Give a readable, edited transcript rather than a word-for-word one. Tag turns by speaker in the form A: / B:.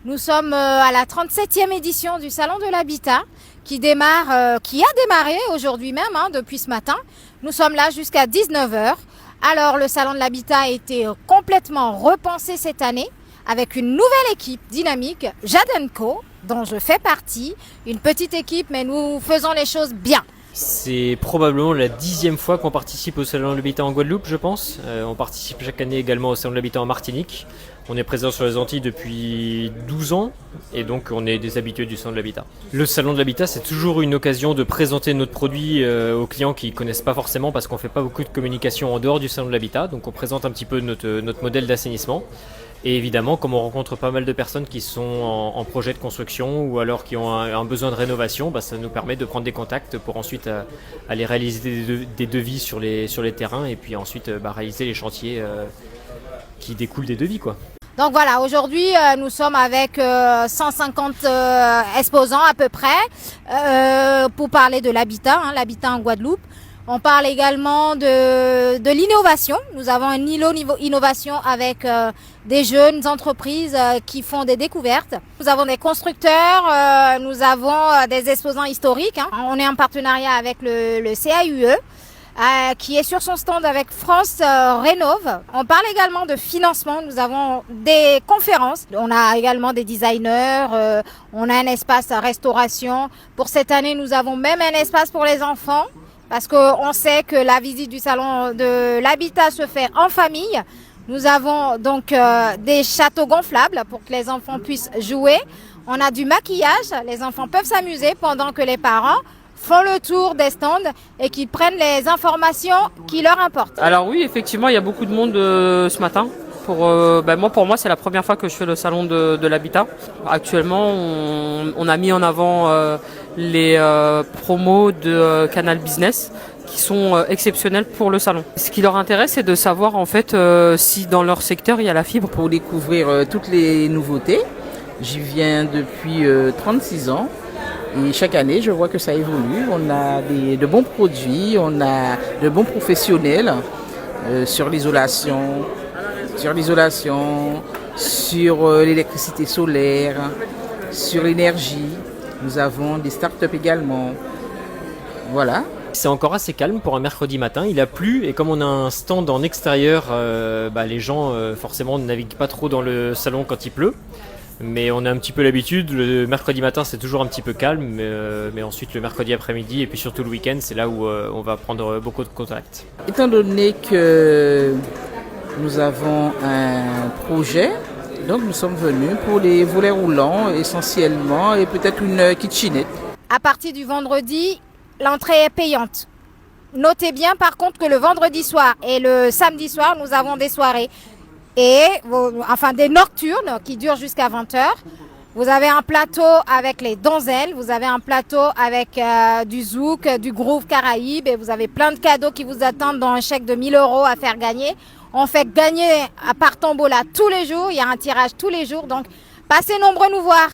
A: Nous sommes à la 37e édition du Salon de l'Habitat qui a démarré aujourd'hui même, depuis ce matin. Nous sommes là jusqu'à 19 h. Alors le Salon de l'Habitat a été complètement repensé cette année avec une nouvelle équipe dynamique, Jade & Co, dont je fais partie. Une petite équipe, mais nous faisons les choses bien.
B: C'est probablement la 10e fois qu'on participe au Salon de l'Habitat en Guadeloupe, je pense. On participe chaque année également au Salon de l'Habitat en Martinique. On est présent sur les Antilles depuis 12 ans et donc on est des habitués du Salon de l'Habitat. Le Salon de l'Habitat, c'est toujours une occasion de présenter notre produit aux clients qui ne connaissent pas forcément parce qu'on ne fait pas beaucoup de communication en dehors du Salon de l'Habitat. Donc on présente un petit peu notre modèle d'assainissement. Et évidemment, comme on rencontre pas mal de personnes qui sont en projet de construction ou alors qui ont un besoin de rénovation, ça nous permet de prendre des contacts pour ensuite aller réaliser des devis sur les terrains et puis ensuite réaliser les chantiers qui découlent des devis, quoi.
A: Donc voilà, aujourd'hui nous sommes avec 150 exposants à peu près pour parler de l'habitat, l'habitat en Guadeloupe. On parle également de l'innovation. Nous avons une îlot innovation avec des jeunes entreprises qui font des découvertes. Nous avons des constructeurs, nous avons des exposants historiques. On est en partenariat avec le CAUE. Qui est sur son stand avec France Rénov. On parle également de financement. Nous avons des conférences. On a également des designers. On a un espace restauration. Pour cette année, nous avons même un espace pour les enfants parce qu'on sait que la visite du salon de l'habitat se fait en famille. Nous avons donc des châteaux gonflables pour que les enfants puissent jouer. On a du maquillage. Les enfants peuvent s'amuser pendant que les parents font le tour des stands et qu'ils prennent les informations qui leur importent.
C: Alors oui, effectivement, il y a beaucoup de monde ce matin. Pour moi, c'est la première fois que je fais le salon de l'habitat. Actuellement, on a mis en avant les promos de Canal Business qui sont exceptionnels pour le salon. Ce qui leur intéresse, c'est de savoir en fait si dans leur secteur il y a la fibre.
D: Pour découvrir toutes les nouveautés, j'y viens depuis 36 ans. Et chaque année, je vois que ça évolue. On a de bons produits, on a de bons professionnels sur l'isolation, sur l'électricité solaire, sur l'énergie. Nous avons des startups également. Voilà.
B: C'est encore assez calme pour un mercredi matin. Il a plu et comme on a un stand en extérieur, les gens forcément ne naviguent pas trop dans le salon quand il pleut. Mais on a un petit peu l'habitude, le mercredi matin c'est toujours un petit peu calme, mais ensuite le mercredi après-midi et puis surtout le week-end c'est là où on va prendre beaucoup de contacts.
D: Étant donné que nous avons un projet, donc nous sommes venus pour les volets roulants essentiellement et peut-être une kitchenette.
A: À partir du vendredi, l'entrée est payante. Notez bien par contre que le vendredi soir et le samedi soir nous avons des soirées. Des nocturnes qui durent jusqu'à 20 h. Vous avez un plateau avec les donzelles, vous avez un plateau avec du zouk, du groove caraïbe et vous avez plein de cadeaux qui vous attendent dans un chèque de 1 000 € à faire gagner. On fait gagner par tombola tous les jours, il y a un tirage tous les jours, donc passez nombreux nous voir.